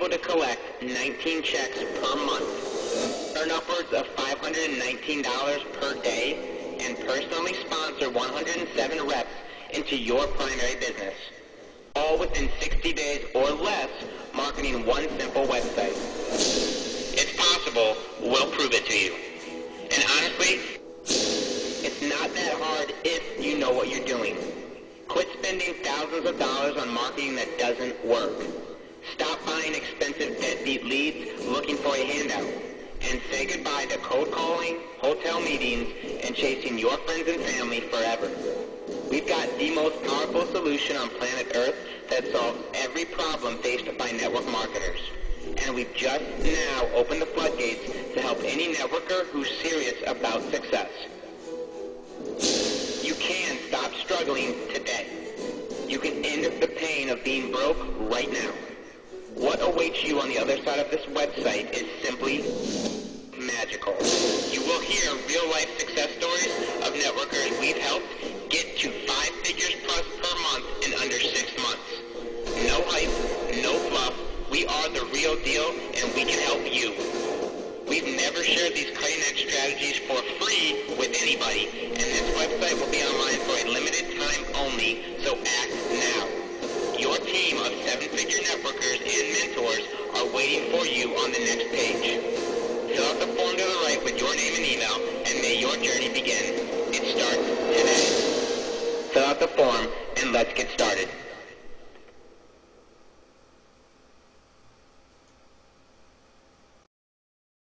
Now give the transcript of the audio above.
able to collect 19 checks per month, earn upwards of $519 per day, and personally sponsor 107 reps into your primary business. All within 60 days or less, marketing one simple website. It's possible. We'll prove it to you. And honestly, it's not that hard if you know what you're doing. Quit spending thousands of dollars on marketing that doesn't work. Stop buying expensive deadbeat leads looking for a handout. And say goodbye to cold calling, hotel meetings, and chasing your friends and family forever. We've got the most powerful solution on planet Earth that solves every problem faced by network marketers. And we've just now opened the floodgates to help any networker who's serious about success. You can stop struggling today. You can end the pain of being broke right now. What awaits you on the other side of this website is simply magical. You will hear real-life success stories of networkers we've helped get to 5 figures plus per month in under 6 months. No hype, no fluff. We are the real deal, and we can help you. We've never shared these cutting-edge strategies for free with anybody, and this website will be online for a limited time only, so act now. Your team of 7-figure networkers and mentors are waiting for you on the next page. Fill out the form to the right with your name and email, and may your journey begin. It starts today. Fill out the form, and let's get started.